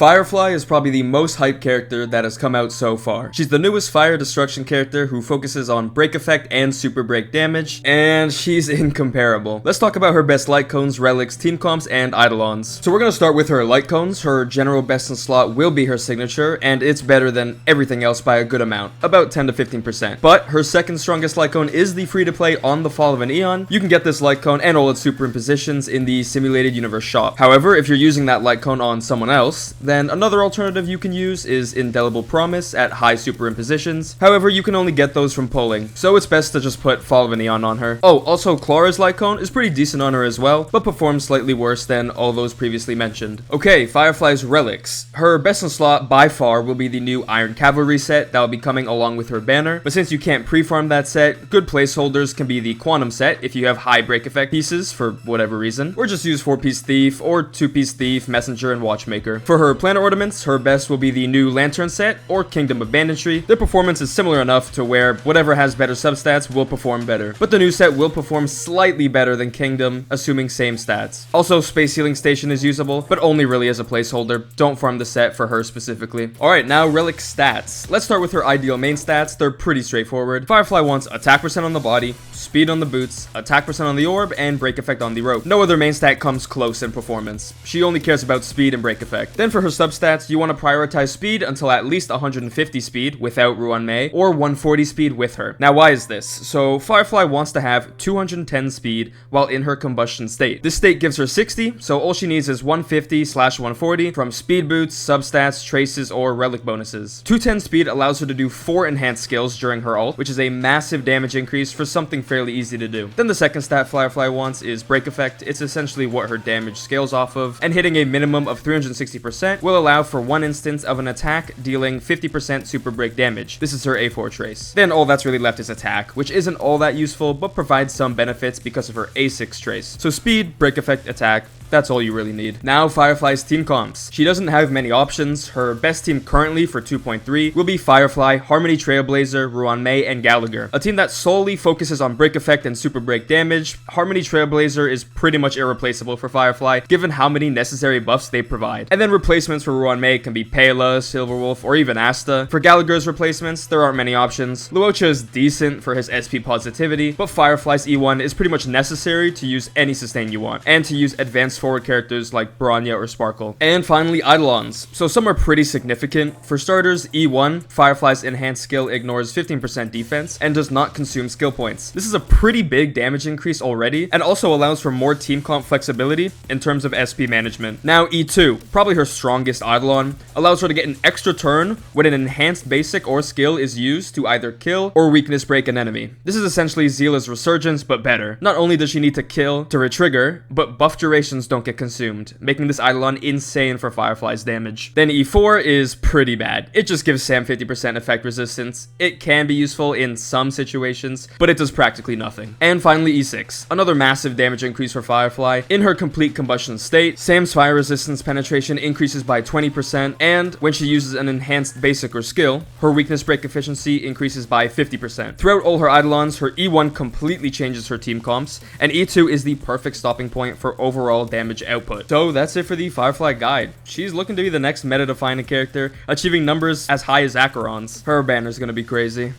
Firefly is probably the most hyped character that has come out so far. She's the newest fire destruction character who focuses on break effect and super break damage, and she's incomparable. Let's talk about her best Lightcones, relics, Teamcomps, and Eidolons. So we're gonna start with her Lightcones. Her general best in slot will be her signature, and it's better than everything else by a good amount, about 10 to 15%. But her second strongest Lightcone is the free-to-play On the Fall of an Aeon. You can get this Lightcone and all its superimpositions in the Simulated Universe shop. However, if you're using that Lightcone on someone else, then another alternative you can use is Indelible Promise at high superimpositions. However, you can only get those from pulling, so it's best to just put Fall of an Aeon on her. Oh, also Clara's Lightcone is pretty decent on her as well, but performs slightly worse than all those previously mentioned. Okay, Firefly's relics. Her best in slot by far will be the new Iron Cavalry set that will be coming along with her banner, but since you can't pre-farm that set, good placeholders can be the Quantum set if you have high break effect pieces for whatever reason, or just use 4-piece Thief or 2-piece Thief, Messenger, and Watchmaker. For her planet ornaments, her best will be the new Lantern set or Kingdom of Banditry. Their performance is similar enough to where whatever has better substats will perform better, but the new set will perform slightly better than Kingdom, assuming same stats. Also, Space Healing Station is usable, but only really as a placeholder. Don't farm the set for her specifically. Alright, now Relic stats. Let's start with her ideal main stats. They're pretty straightforward. Firefly wants attack percent on the body, speed on the boots, attack percent on the orb, and break effect on the rope. No other main stat comes close in performance. She only cares about speed and break effect. Then for her substats, you want to prioritize speed until at least 150 speed without Ruan Mei, or 140 speed with her. Now why is this? So Firefly wants to have 210 speed while in her combustion state. This state gives her 60, so all she needs is 150/140 from speed boots, substats, traces, or relic bonuses. 210 speed allows her to do 4 enhanced skills during her ult, which is a massive damage increase for something fairly easy to do. Then the second stat Firefly wants is break effect. It's essentially what her damage scales off of, and hitting a minimum of 360% will allow for one instance of an attack dealing 50% super break damage. This is her A4 trace. Then all that's really left is attack, which isn't all that useful, but provides some benefits because of her A6 trace. So speed, break effect, attack, that's all you really need. Now Firefly's team comps. She doesn't have many options. Her best team currently for 2.3 will be Firefly, Harmony Trailblazer, Ruan Mei, and Gallagher. A team that solely focuses on break effect and super break damage. Harmony Trailblazer is pretty much irreplaceable for Firefly, given how many necessary buffs they provide. And then replacements for Ruan Mei can be Pela, Silverwolf, or even Asta. For Gallagher's replacements, there aren't many options. Luocha is decent for his SP positivity, but Firefly's E1 is pretty much necessary to use any sustain you want, and to use advanced forward characters like Bronya or Sparkle. And finally, Eidolons. So some are pretty significant. For starters, E1, Firefly's enhanced skill ignores 15% defense and does not consume skill points. This is a pretty big damage increase already, and also allows for more team comp flexibility in terms of SP management. Now E2, probably her strongest Eidolon, allows her to get an extra turn when an enhanced basic or skill is used to either kill or weakness break an enemy. This is essentially Zila's Resurgence, but better. Not only does she need to kill to retrigger, but buff durations don't get consumed, making this Eidolon insane for Firefly's damage. Then E4 is pretty bad. It just gives Sam 50% effect resistance. It can be useful in some situations, but it does practically nothing. And finally E6, another massive damage increase for Firefly. In her complete combustion state, Sam's fire resistance penetration increases by 20%, and when she uses an enhanced basic or skill, her weakness break efficiency increases by 50%. Throughout all her Eidolons, her E1 completely changes her team comps, and E2 is the perfect stopping point for overall damage output. So that's it for the Firefly guide. She's looking to be the next meta-defining character, achieving numbers as high as Acheron's. Her banner's gonna be crazy.